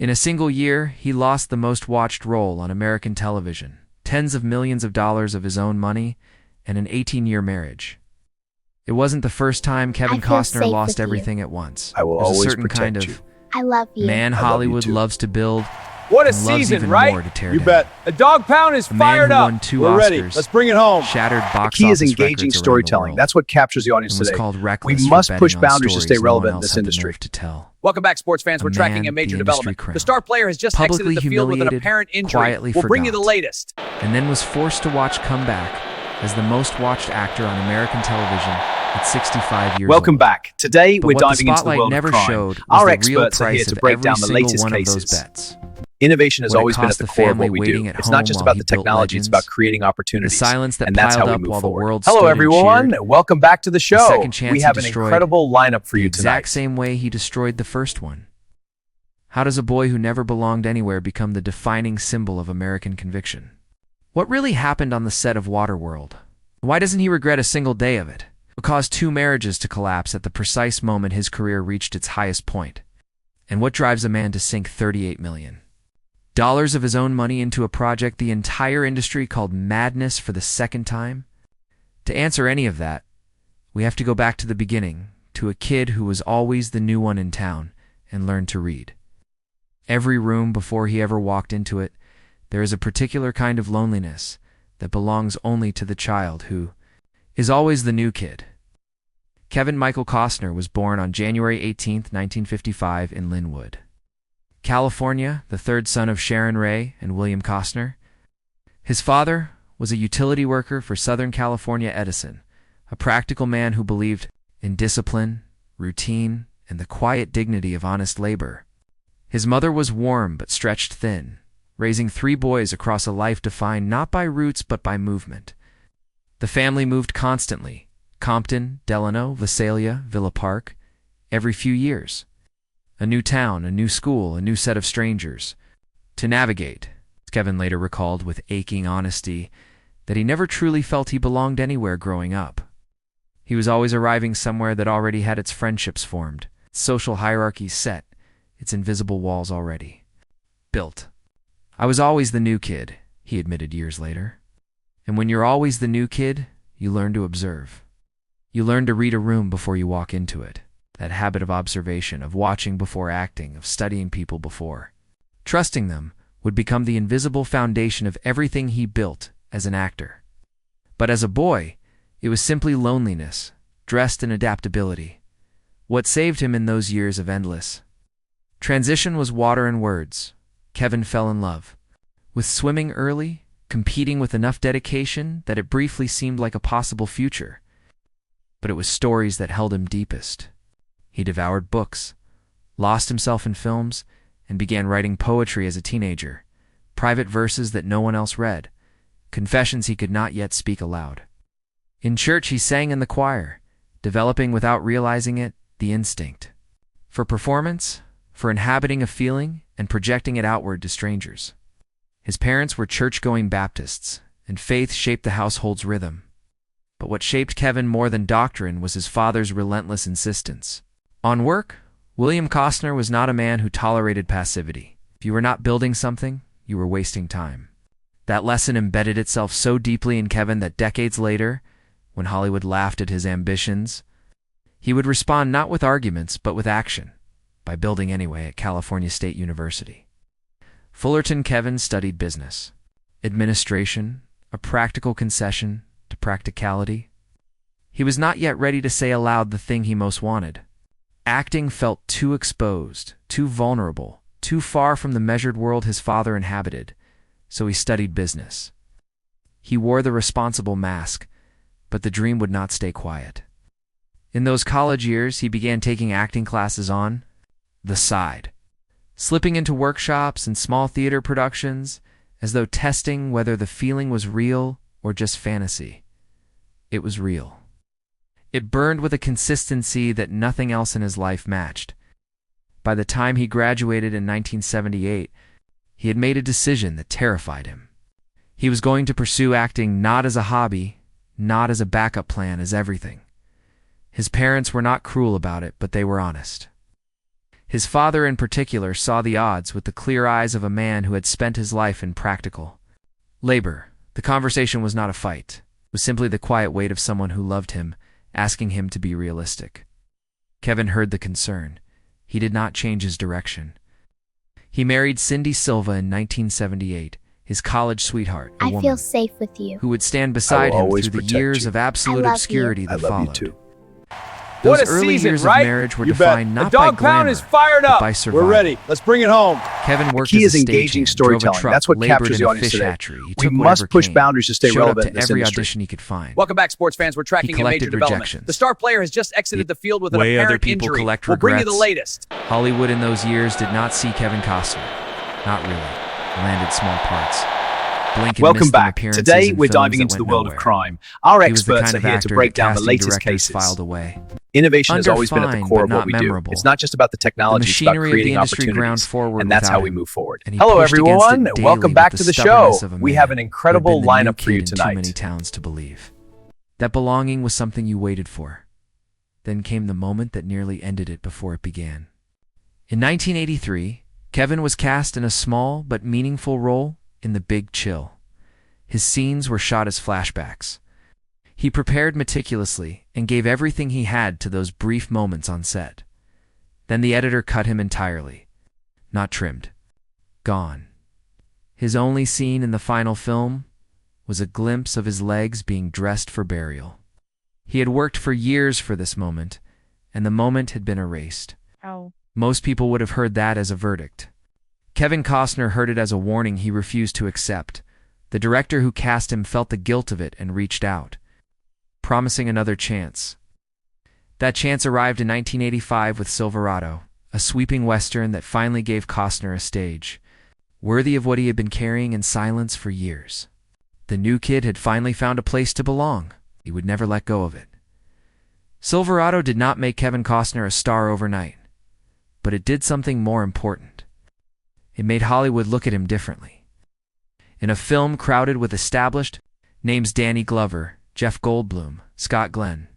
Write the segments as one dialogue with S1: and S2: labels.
S1: In a single year, he lost the most watched role on American television, tens of millions of dollars of his own money, and an 18-year marriage. It wasn't the first time Kevin Costner lost everything at once.
S2: I will
S1: There's
S2: always
S1: a certain kind
S2: protect
S1: of
S2: you.
S3: I love you.
S1: man Hollywood loves to build.
S4: What a
S1: and loves
S4: season,
S1: even
S4: right?
S1: more to tear
S4: You
S1: down.
S4: bet. The dog pound is
S1: A man
S4: fired
S1: who
S4: up.
S1: won 2
S4: We're
S1: Oscars,
S4: ready. Let's bring it home.
S1: shattered box
S2: The key is
S1: office
S2: engaging
S1: records around the
S2: storytelling.
S1: world,
S2: That's what captures the audience
S1: and was
S2: today.
S1: called
S2: We
S1: reckless
S2: must
S1: for
S2: push
S1: betting on
S2: boundaries to stay
S1: stories no
S2: relevant
S1: one
S2: in this
S1: else had the
S2: industry.
S1: nerve to tell.
S4: Welcome back, sports fans.
S1: A
S4: We're tracking a
S1: man
S4: major
S1: the industry
S4: development.
S1: crowned.
S4: The star player has just
S1: Publicly
S4: exited the field with an
S1: humiliated,
S4: apparent injury.
S1: quietly
S4: We'll bring you the
S1: forgot.
S4: latest.
S1: And then was forced to watch come back as the most watched actor on American television at 65 years
S2: Welcome
S1: old.
S2: back. Today,
S1: But
S2: we're
S1: what the
S2: diving into the
S1: spotlight
S2: world
S1: never
S2: of crime.
S1: showed was
S2: Our
S1: the real
S2: experts are here
S1: price
S2: to
S1: of
S2: break
S1: every
S2: down the
S1: single
S2: latest
S1: one of those
S2: cases.
S1: bets.
S2: Innovation has
S1: What it
S2: always been at
S1: cost
S2: the
S1: the
S2: core of
S1: family
S2: what we
S1: waiting
S2: do.
S1: at
S2: It's not
S1: home
S2: just
S1: while
S2: about
S1: he
S2: the
S1: built
S2: technology, it's
S1: legends.
S2: about creating opportunities.
S1: The silence that
S2: and that's
S1: piled
S2: how we
S1: up
S2: move
S1: while the
S2: forward.
S1: world
S2: Hello,
S1: stood and
S2: everyone.
S1: cheered.
S2: Welcome back to the show.
S1: second chance
S2: We
S1: he
S2: have an
S1: destroyed
S2: incredible lineup for
S1: The
S2: you
S1: exact
S2: tonight.
S1: same way he destroyed the first one. How does a boy who never belonged anywhere become the defining symbol of American conviction? What really happened on the set of Waterworld? Why doesn't he regret a single day of it? What caused 2 marriages to collapse at the precise moment his career reached its highest point? And what drives a man to sink $38 million of his own money into a project the entire industry called madness for the second time? To answer any of that, we have to go back to the beginning, to a kid who was always the new one in town and learned to read. Every room before he ever walked into it, there is a particular kind of loneliness that belongs only to the child who is always the new kid. Kevin Michael Costner was born on January 18, 1955 in Linwood, California, the third son of Sharon Ray and William Costner. His father was a utility worker for Southern California Edison, a practical man who believed in discipline, routine, and the quiet dignity of honest labor. His mother was warm but stretched thin, raising 3 boys across a life defined not by roots but by movement. The family moved constantly, Compton, Delano, Visalia, Villa Park, every few years. A new town, a new school, a new set of strangers to navigate. Kevin later recalled with aching honesty that he never truly felt he belonged anywhere growing up. He was always arriving somewhere that already had its friendships formed, its social hierarchies set, its invisible walls already built. I was always the new kid, he admitted years later. And when you're always the new kid, you learn to observe. You learn to read a room before you walk into it. That habit of observation, of watching before acting, of studying people before trusting them, would become the invisible foundation of everything he built as an actor. But as a boy, it was simply loneliness, dressed in adaptability. What saved him in those years of endless transition was water and words. Kevin fell in love with swimming early, competing with enough dedication that it briefly seemed like a possible future. But it was stories that held him deepest. He devoured books, lost himself in films, and began writing poetry as a teenager, private verses that no one else read, confessions he could not yet speak aloud. In church, he sang in the choir, developing without realizing it the instinct for performance, for inhabiting a feeling and projecting it outward to strangers. His parents were church-going Baptists, and faith shaped the household's rhythm. But what shaped Kevin more than doctrine was his father's relentless insistence. On work, William Costner was not a man who tolerated passivity. If you were not building something, you were wasting time. That lesson embedded itself so deeply in Kevin that decades later, when Hollywood laughed at his ambitions, he would respond not with arguments but with action, by building anyway at California State University. Fullerton Kevin studied business, administration, a practical concession to practicality. He was not yet ready to say aloud the thing he most wanted. Acting felt too exposed, too vulnerable, too far from the measured world his father inhabited, so he studied business. He wore the responsible mask, but the dream would not stay quiet. In those college years, he began taking acting classes on the side, slipping into workshops and small theater productions, as though testing whether the feeling was real or just fantasy. It was real. It burned with a consistency that nothing else in his life matched. By the time he graduated in 1978, he had made a decision that terrified him. He was going to pursue acting not as a hobby, not as a backup plan, as everything. His parents were not cruel about it, but they were honest. His father in particular saw the odds with the clear eyes of a man who had spent his life in practical labor. The conversation was not a fight. It was simply the quiet weight of someone who loved him, asking him to be realistic. Kevin heard the concern. He did not change his direction. He married Cindy Silva in 1978, his college sweetheart, a
S3: I
S1: woman
S3: feel safe with you.
S1: who would stand beside him
S2: always
S1: through the
S2: protect
S1: years
S2: you.
S1: of absolute
S3: I love
S1: obscurity
S3: you.
S2: I
S1: that
S2: love you
S1: followed.
S2: too.
S1: Those
S4: What a
S1: early
S4: season,
S1: years
S4: right?
S1: of marriage were
S4: You
S1: defined
S4: bet.
S1: not
S4: The
S1: by
S4: dog pound
S1: glamour,
S4: is fired
S1: but
S4: up.
S1: by survival.
S4: We're ready. Let's bring it home.
S1: Kevin worked
S2: key
S1: as a
S2: is engaging
S1: stagehand, drove a
S2: storytelling.
S1: truck,
S2: That's what
S1: labored
S2: captures
S1: in
S2: the
S1: a
S2: audience
S1: fish
S2: today.
S1: hatchery. He
S2: We
S1: took
S2: must
S1: whatever
S2: push
S1: came,
S2: boundaries to stay
S1: showed
S2: relevant
S1: up
S2: in
S1: to
S2: this
S1: every
S2: industry.
S1: audition he could find.
S4: Welcome back, sports fans. We're tracking a major
S1: collected
S4: development.
S1: rejections.
S4: The star player has just exited the field with an
S1: way other
S4: apparent
S1: people
S4: injury.
S1: collect
S4: We'll bring you the
S1: regrets.
S4: latest.
S1: Hollywood in those years did not see Kevin Costner. Not really. Landed small parts. Blink and
S2: Welcome
S1: missed them
S2: back.
S1: appearances
S2: Today,
S1: in
S2: we're
S1: films
S2: diving
S1: that
S2: into the
S1: went
S2: world
S1: nowhere.
S2: of crime. Our
S1: He was the
S2: experts
S1: kind
S2: are
S1: of
S2: here
S1: actor
S2: to break
S1: that
S2: down the
S1: casting
S2: latest
S1: directors
S2: cases.
S1: filed away.
S2: Innovation has always been at the
S1: Underfined,
S2: core
S1: but
S2: of what
S1: not
S2: we do.
S1: memorable.
S2: It's not just about the technology, it's about
S1: machinery of the
S2: creating
S1: industry ground
S2: opportunities.
S1: forward
S2: And that's
S1: without
S2: how we
S1: him.
S2: move forward.
S1: And he
S2: Hello,
S1: pushed against it
S2: everyone.
S1: daily
S2: Welcome
S1: with
S2: back
S1: the
S2: to the show.
S1: stubbornness of a
S2: We
S1: man
S2: have an
S1: who had
S2: incredible
S1: been the new
S2: lineup for
S1: kid
S2: you
S1: in Too
S2: tonight.
S1: many towns to believe. That belonging was something you waited for. Then came the moment that nearly ended it before it began. In 1983, Kevin was cast in a small but meaningful role in The Big Chill. His scenes were shot as flashbacks. He prepared meticulously and gave everything he had to those brief moments on set. Then the editor cut him entirely. Not trimmed. Gone. His only scene in the final film was a glimpse of his legs being dressed for burial. He had worked for years for this moment, and the moment had been erased.
S3: Oh.
S1: Most people would have heard that as a verdict. Kevin Costner heard it as a warning he refused to accept. The director who cast him felt the guilt of it and reached out, promising another chance. That chance arrived in 1985 with Silverado, a sweeping western that finally gave Costner a stage, worthy of what he had been carrying in silence for years. The new kid had finally found a place to belong. He would never let go of it. Silverado did not make Kevin Costner a star overnight, but it did something more important. It made Hollywood look at him differently. In a film crowded with established names Danny Glover, Jeff Goldblum, Scott Glenn,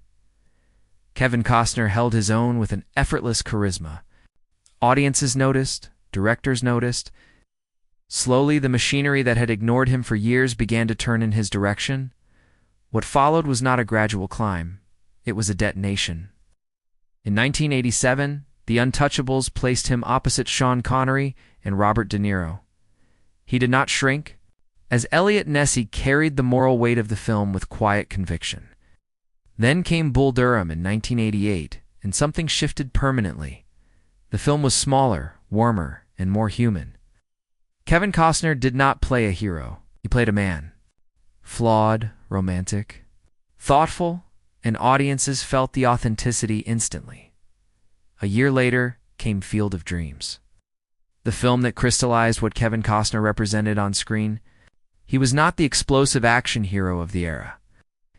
S1: Kevin Costner held his own with an effortless charisma. Audiences noticed, directors noticed. Slowly, the machinery that had ignored him for years began to turn in his direction. What followed was not a gradual climb. It was a detonation. In 1987, The Untouchables placed him opposite Sean Connery and Robert De Niro. He did not shrink, as Elliot Ness carried the moral weight of the film with quiet conviction. Then came Bull Durham in 1988, and something shifted permanently. The film was smaller, warmer, and more human. Kevin Costner did not play a hero. He played a man. Flawed, romantic, thoughtful, and audiences felt the authenticity instantly. A year later came Field of Dreams, the film that crystallized what Kevin Costner represented on screen. He was not the explosive action hero of the era.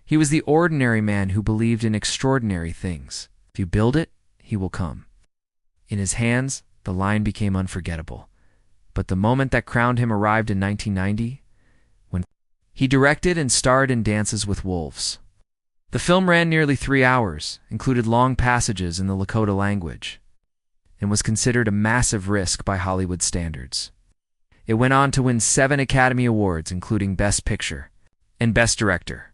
S1: He was the ordinary man who believed in extraordinary things. If you build it, he will come. In his hands, the line became unforgettable. But the moment that crowned him arrived in 1990, when he directed and starred in Dances with Wolves. The film ran nearly 3 hours, included long passages in the Lakota language, and was considered a massive risk by Hollywood standards. It went on to win 7 Academy Awards, including Best Picture and Best Director.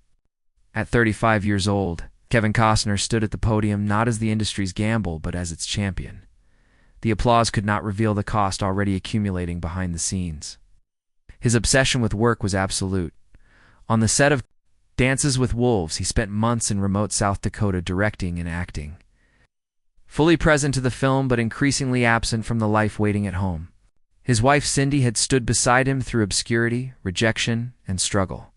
S1: At 35 years old, Kevin Costner stood at the podium not as the industry's gamble, but as its champion. The applause could not reveal the cost already accumulating behind the scenes. His obsession with work was absolute. On the set of Dances with Wolves, he spent months in remote South Dakota directing and acting. Fully present to the film, but increasingly absent from the life waiting at home. His wife Cindy had stood beside him through obscurity, rejection, and struggle.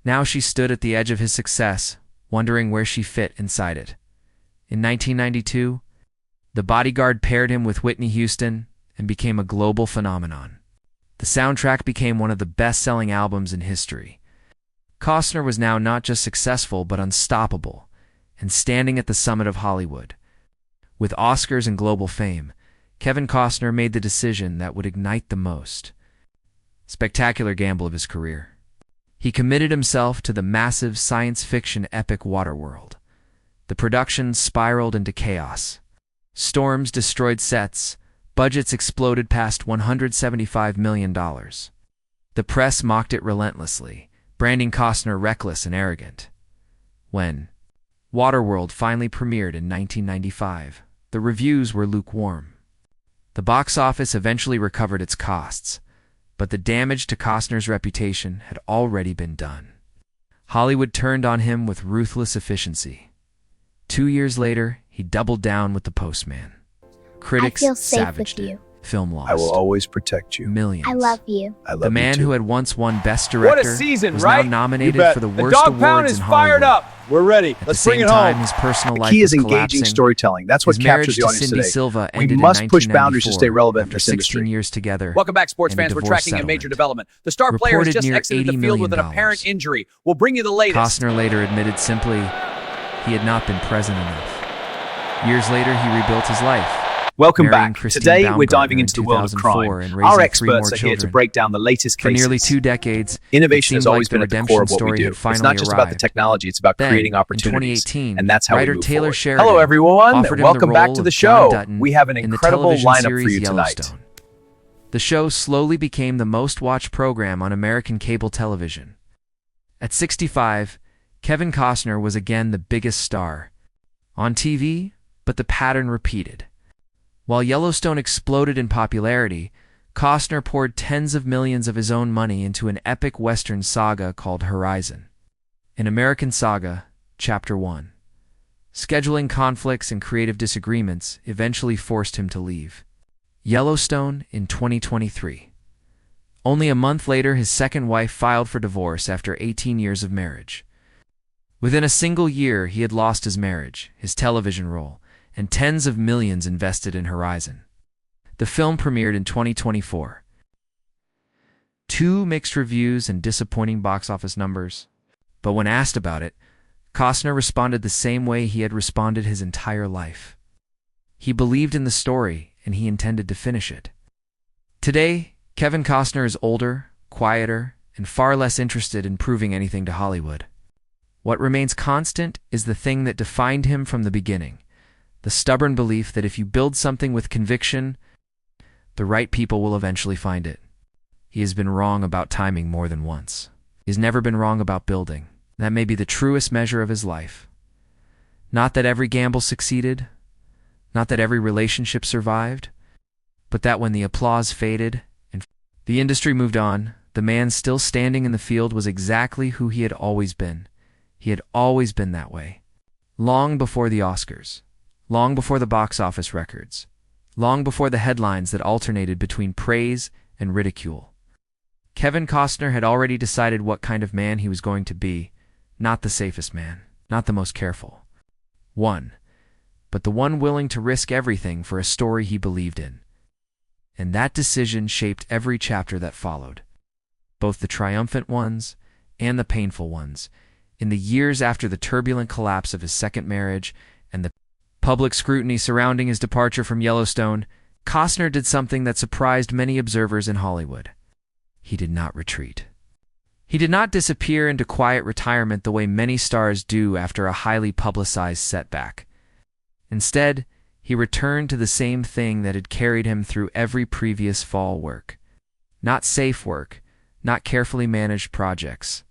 S1: Now she stood at the edge of his success, wondering where she fit inside it. In 1992, The Bodyguard paired him with Whitney Houston and became a global phenomenon. The soundtrack became one of the best-selling albums in history. Costner was now not just successful but unstoppable, and standing at the summit of Hollywood. With Oscars and global fame, Kevin Costner made the decision that would ignite the most spectacular gamble of his career. He committed himself to the massive science fiction epic Waterworld. The production spiraled into chaos. Storms destroyed sets, budgets exploded past $175 million. The press mocked it relentlessly, branding Costner reckless and arrogant. When Waterworld finally premiered in 1995, the reviews were lukewarm. The box office eventually recovered its costs, but the damage to Costner's reputation had already been done. Hollywood turned on him with ruthless efficiency. 2 years later, he doubled down with The Postman. Critics savaged it. Film lost.
S2: I will always protect you.
S1: Millions.
S3: I love you.
S2: I love
S1: The
S2: you
S1: man
S2: too.
S1: who had once won Best Director
S4: What a season,
S1: was
S4: right?
S1: now nominated
S4: You bet.
S1: for the
S4: The
S1: worst
S4: dog
S1: awards
S4: pound is
S1: in
S4: fired
S1: Hollywood.
S4: up. We're ready.
S1: At
S4: Let's
S1: the
S4: bring
S1: same
S4: it
S1: time,
S4: home.
S1: his personal
S2: The
S1: life
S2: key
S1: was
S2: is engaging
S1: collapsing.
S2: storytelling. That's what
S1: His marriage
S2: captures the
S1: to
S2: audience
S1: Cindy
S2: today.
S1: Silva
S2: We
S1: ended
S2: must
S1: in
S2: push boundaries to stay
S1: 1994
S2: relevant in
S1: after
S2: this
S1: 16
S2: industry.
S1: years together.
S4: Welcome back, sports
S1: and a
S4: fans. We're
S1: divorce
S4: tracking a major
S1: settlement.
S4: development. The star player has
S1: Reported
S4: just
S1: near
S4: exited the
S1: $80
S4: field with an
S1: million.
S4: apparent injury. We'll bring you the latest.
S1: Costner later admitted simply he had not been present enough. Years later, he rebuilt his life.
S2: Welcome
S1: marrying
S2: back.
S1: Christine
S2: Today, we're
S1: Baumgartner
S2: diving
S1: in
S2: into the world of
S1: 2004
S2: crime.
S1: and
S2: Our
S1: raising 3
S2: experts
S1: more
S2: are here to
S1: children.
S2: break down the latest
S1: For
S2: cases.
S1: nearly 2 decades,
S2: Innovation
S1: it
S2: has
S1: seemed
S2: always
S1: like
S2: been
S1: the
S2: at the
S1: redemption
S2: core of what we
S1: story
S2: do.
S1: had
S2: It's
S1: finally
S2: not just about the
S1: arrived.
S2: technology, it's about
S1: Then,
S2: creating
S1: in
S2: opportunities.
S1: 2018,
S2: And that's how
S1: writer
S2: we move
S1: Taylor
S2: forward.
S1: Sheridan
S2: Hello, everyone.
S1: offered him
S2: Welcome
S1: the
S2: back
S1: role
S2: to
S1: of
S2: the
S1: John
S2: show.
S1: Dutton
S2: We have an
S1: in the
S2: incredible
S1: television
S2: lineup
S1: series
S2: for you tonight.
S1: Yellowstone. The show slowly became the most watched program on American cable television. At 65, Kevin Costner was again the biggest star on TV, but the pattern repeated. While Yellowstone exploded in popularity, Costner poured tens of millions of his own money into an epic Western saga called Horizon. In American Saga, Chapter 1, scheduling conflicts and creative disagreements eventually forced him to leave. Yellowstone in 2023. Only a month later, his second wife filed for divorce after 18 years of marriage. Within a single year, he had lost his marriage, his television role, and tens of millions invested in Horizon. The film premiered in 2024. 2 mixed reviews and disappointing box office numbers. But when asked about it, Costner responded the same way he had responded his entire life. He believed in the story, and he intended to finish it. Today, Kevin Costner is older, quieter, and far less interested in proving anything to Hollywood. What remains constant is the thing that defined him from the beginning: the stubborn belief that if you build something with conviction, the right people will eventually find it. He has been wrong about timing more than once. He's never been wrong about building. That may be the truest measure of his life. Not that every gamble succeeded, not that every relationship survived, but that when the applause faded and the industry moved on, the man still standing in the field was exactly who he had always been. He had always been that way. Long before the Oscars, long before the box office records, long before the headlines that alternated between praise and ridicule. Kevin Costner had already decided what kind of man he was going to be, not the safest man, not the most careful one, but the one willing to risk everything for a story he believed in. And that decision shaped every chapter that followed, both the triumphant ones and the painful ones. In the years after the turbulent collapse of his second marriage and the public scrutiny surrounding his departure from Yellowstone, Costner did something that surprised many observers in Hollywood. He did not retreat. He did not disappear into quiet retirement the way many stars do after a highly publicized setback. Instead, he returned to the same thing that had carried him through every previous fall work. Not safe work, not carefully managed projects,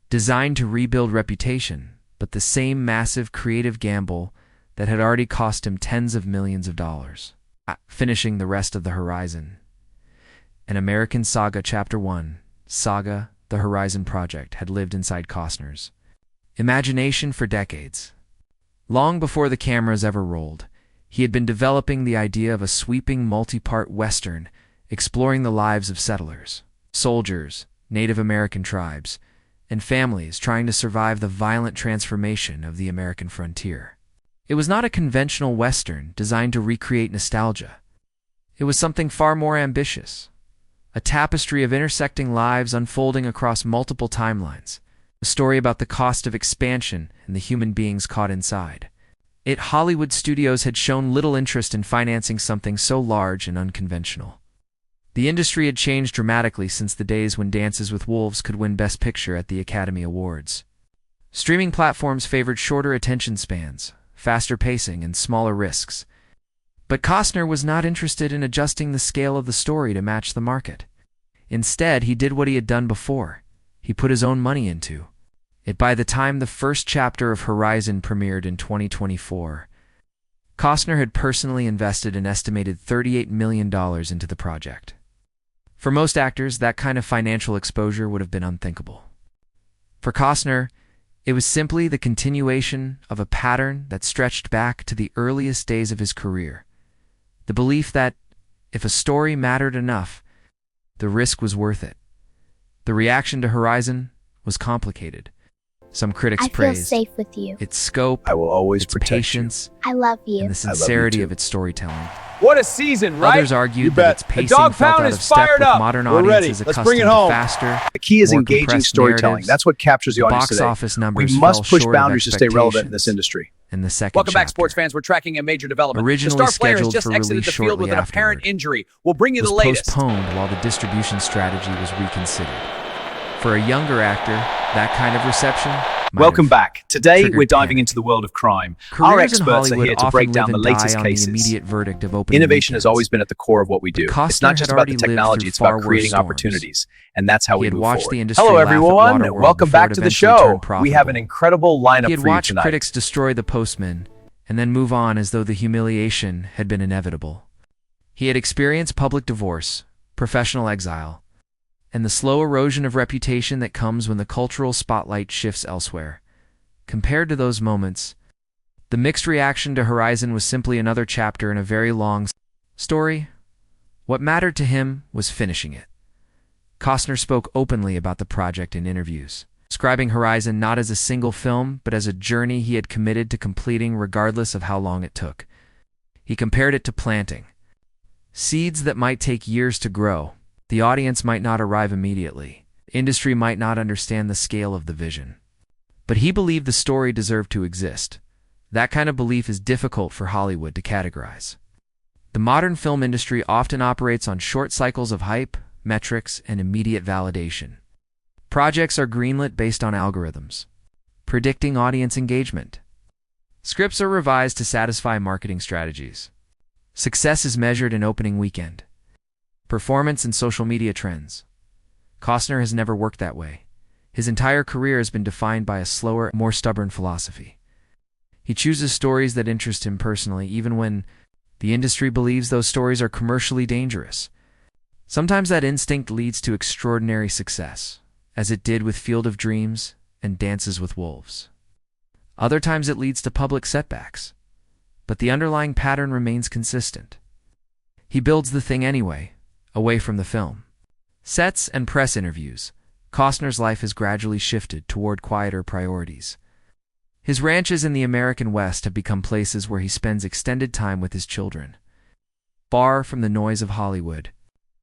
S1: designed to rebuild reputation, but the same massive creative gamble that had already cost him tens of millions of dollars. Finishing the rest of the Horizon. An American Saga Chapter 1, Saga, the Horizon Project, had lived inside Costner's imagination for decades. Long before the cameras ever rolled, he had been developing the idea of a sweeping multi-part Western exploring the lives of settlers, soldiers, Native American tribes, and families trying to survive the violent transformation of the American frontier. It was not a conventional Western designed to recreate nostalgia. It was something far more ambitious, a tapestry of intersecting lives unfolding across multiple timelines, a story about the cost of expansion and the human beings caught inside. Hollywood studios had shown little interest in financing something so large and unconventional. The industry had changed dramatically since the days when Dances with Wolves could win Best Picture at the Academy Awards. Streaming platforms favored shorter attention spans, faster pacing, and smaller risks. But Costner was not interested in adjusting the scale of the story to match the market. Instead, he did what he had done before. He put his own money into it. By the time the first chapter of Horizon premiered in 2024, Costner had personally invested an estimated $38 million into the project. For most actors, that kind of financial exposure would have been unthinkable. For Costner, it was simply the continuation of a pattern that stretched back to the earliest days of his career. The belief that, if a story mattered enough, the risk was worth it. The reaction to Horizon was complicated. Some critics
S3: I feel
S1: praised
S3: safe with you.
S1: its scope,
S2: I will always
S1: its
S2: protect you.
S1: patience,
S3: I love you.
S1: and the
S2: I love you
S1: sincerity
S2: too.
S1: of its storytelling.
S4: What a season, right?
S1: Others argued
S2: You
S1: that
S2: bet.
S1: its
S2: The
S1: pacing
S4: dog
S1: felt
S4: pound
S1: out
S4: is
S1: of step
S4: fired
S1: with
S4: up.
S1: modern
S2: We're ready.
S1: audiences
S2: Let's
S1: accustomed
S2: bring it
S1: to
S2: home.
S1: faster,
S2: The key is
S1: more
S2: engaging
S1: compressed
S2: storytelling.
S1: narratives.
S2: That's what captures the
S1: The
S2: audience
S1: box
S2: today.
S1: office
S2: We
S1: numbers
S2: must
S1: fell
S2: push
S1: short of
S2: boundaries to stay relevant in this
S1: expectations
S2: industry.
S1: in the second
S4: Welcome back,
S1: chapter.
S4: sports fans. We're tracking a major development.
S1: Originally
S4: The star player has
S1: scheduled
S4: just
S1: for
S4: exited
S1: release
S4: the field with
S1: shortly
S4: an apparent
S1: afterward,
S4: injury. We'll bring you
S1: was
S4: the latest.
S1: postponed while the distribution strategy was reconsidered. For a younger actor, that kind of reception might
S2: Welcome
S1: have
S2: back. Today,
S1: triggered
S2: we're diving
S1: panic.
S2: into the world of crime.
S1: Careers
S2: Our
S1: in
S2: experts are
S1: Hollywood
S2: here to
S1: often
S2: break
S1: live
S2: down the
S1: and
S2: latest
S1: die on
S2: cases.
S1: the immediate verdict of opening
S2: Innovation has
S1: weekends.
S2: always been at the core of what we do.
S1: Costner
S2: It's not just
S1: had
S2: about the
S1: already lived
S2: technology,
S1: through
S2: it's
S1: far
S2: about
S1: worse
S2: creating
S1: storms.
S2: opportunities. And that's how
S1: He
S2: we
S1: had
S2: move
S1: watched
S2: forward.
S1: the industry
S2: Hello,
S1: laugh at
S2: everyone.
S1: Waterworld
S2: Welcome
S1: before
S2: back
S1: it
S2: to the
S1: eventually
S2: show.
S1: turned
S2: We have an
S1: profitable.
S2: incredible lineup
S1: He had
S2: for you
S1: watched
S2: tonight.
S1: critics destroy The Postman and then move on as though the humiliation had been inevitable. He had experienced public divorce, professional exile, and the slow erosion of reputation that comes when the cultural spotlight shifts elsewhere. Compared to those moments, the mixed reaction to Horizon was simply another chapter in a very long story. What mattered to him was finishing it. Costner spoke openly about the project in interviews, describing Horizon not as a single film, but as a journey he had committed to completing regardless of how long it took. He compared it to planting seeds that might take years to grow. The audience might not arrive immediately. Industry might not understand the scale of the vision. But he believed the story deserved to exist. That kind of belief is difficult for Hollywood to categorize. The modern film industry often operates on short cycles of hype, metrics, and immediate validation. Projects are greenlit based on algorithms, predicting audience engagement. Scripts are revised to satisfy marketing strategies. Success is measured in opening weekend. Performance and social media trends. Costner has never worked that way. His entire career has been defined by a slower, more stubborn philosophy. He chooses stories that interest him personally, even when the industry believes those stories are commercially dangerous. Sometimes that instinct leads to extraordinary success, as it did with Field of Dreams and Dances with Wolves. Other times it leads to public setbacks, but the underlying pattern remains consistent. He builds the thing anyway, away from the film. Sets and press interviews. Costner's life has gradually shifted toward quieter priorities. His ranches in the American West have become places where he spends extended time with his children, far from the noise of Hollywood.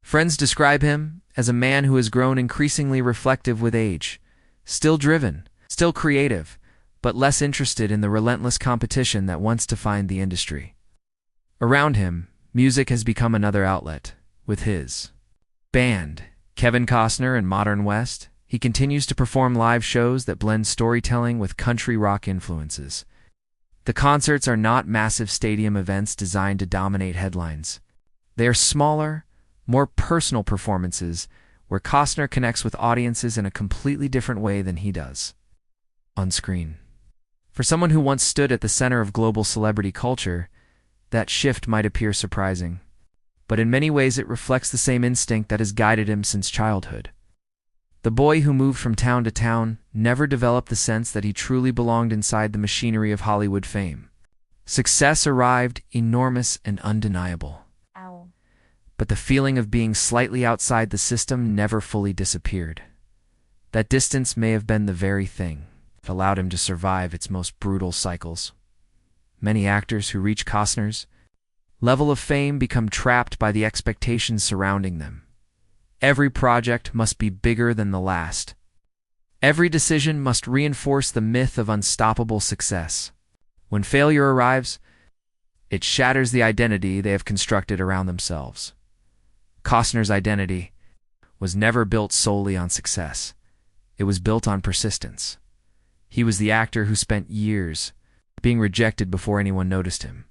S1: Friends describe him as a man who has grown increasingly reflective with age, still driven, still creative, but less interested in the relentless competition that once defined the industry. Around him, music has become another outlet. With his band, Kevin Costner and Modern West, he continues to perform live shows that blend storytelling with country rock influences. The concerts are not massive stadium events designed to dominate headlines. They are smaller, more personal performances where Costner connects with audiences in a completely different way than he does on screen. For someone who once stood at the center of global celebrity culture, that shift might appear surprising. But in many ways it reflects the same instinct that has guided him since childhood. The boy who moved from town to town never developed the sense that he truly belonged inside the machinery of Hollywood fame. Success arrived, enormous and undeniable.
S3: Ow.
S1: But the feeling of being slightly outside the system never fully disappeared. That distance may have been the very thing that allowed him to survive its most brutal cycles. Many actors who reach Costner's level of fame become trapped by the expectations surrounding them. Every project must be bigger than the last. Every decision must reinforce the myth of unstoppable success. When failure arrives, it shatters the identity they have constructed around themselves. Costner's identity was never built solely on success. It was built on persistence. He was the actor who spent years being rejected before anyone noticed him.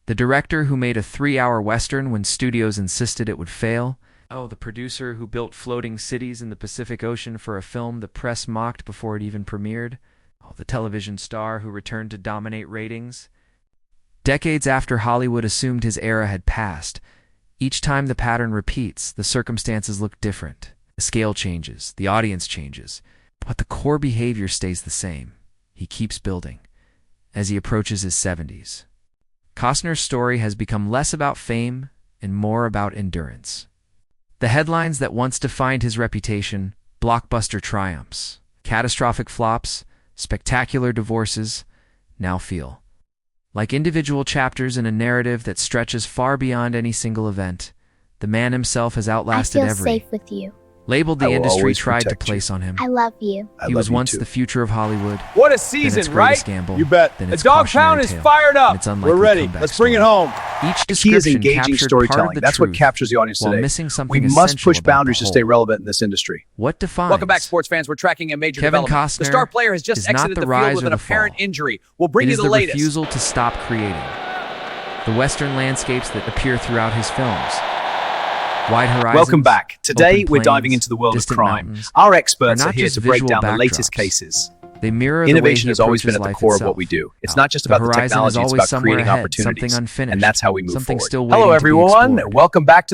S1: The director who made a 3-hour Western when studios insisted it would fail. Oh, the producer who built floating cities in the Pacific Ocean for a film the press mocked before it even premiered. Oh, the television star who returned to dominate ratings. Decades after Hollywood assumed his era had passed, each time the pattern repeats, the circumstances look different. The scale changes, the audience changes, but the core behavior stays the same. He keeps building. As he approaches his 70s, Costner's story has become less about fame and more about endurance. The headlines that once defined his reputation, blockbuster triumphs, catastrophic flops, spectacular divorces, now feel like individual chapters in a narrative that stretches far beyond any single event. The man himself has outlasted
S3: I feel
S1: every
S3: safe with you.
S1: label the
S2: I will
S1: industry
S2: always
S1: tried to
S2: protect you.
S1: place on him.
S3: I love you.
S1: He was once the future of Hollywood.
S4: What a
S1: Then its
S4: season,
S1: greatest
S4: right?
S1: gamble,
S4: You bet.
S1: then
S4: The
S1: its
S4: dog
S1: cautionary
S4: pound is
S1: tale,
S4: fired
S1: and
S4: up.
S1: its unlikely
S4: We're ready.
S1: comeback
S4: Let's bring it
S1: story.
S4: home.
S1: Each
S2: The key is
S1: description
S2: engaging
S1: captured
S2: storytelling.
S1: part of the
S2: That's what
S1: truth,
S2: captures the audience
S1: while
S2: today.
S1: missing something
S2: We must
S1: essential
S2: push
S1: about the
S2: boundaries to stay
S1: whole.
S2: relevant in this industry.
S1: What defines
S4: Welcome back, sports fans. We're tracking a major
S1: Kevin
S4: development. The
S1: Costner
S4: star player has just
S1: is not
S4: exited
S1: the
S4: the
S1: rise
S4: field with
S1: or
S4: an
S1: the
S4: apparent
S1: fall.
S4: injury. We'll bring
S1: It
S4: you
S1: is
S4: the
S1: the
S4: latest.
S1: refusal to stop creating. The Western landscapes that appear throughout his films. Wide horizons.
S2: Welcome back. Today,
S1: open
S2: we're diving
S1: plains,
S2: into the world of
S1: distant
S2: crime.
S1: mountains
S2: Our experts
S1: are
S2: are
S1: not
S2: here
S1: just
S2: to break
S1: visual
S2: down the latest
S1: backdrops.
S2: cases.
S1: They mirror the way
S2: Innovation
S1: he
S2: has always been
S1: approaches
S2: at the
S1: life
S2: core
S1: itself.
S2: of what we do. It's
S1: Oh,
S2: not just
S1: the
S2: about the
S1: horizon is
S2: technology, it's
S1: always
S2: about
S1: somewhere
S2: creating
S1: ahead,
S2: opportunities.
S1: something unfinished,
S2: And that's how we move
S1: something
S2: forward.
S1: still
S2: Hello,
S1: waiting to be
S2: everyone.
S1: explored.
S2: Welcome back to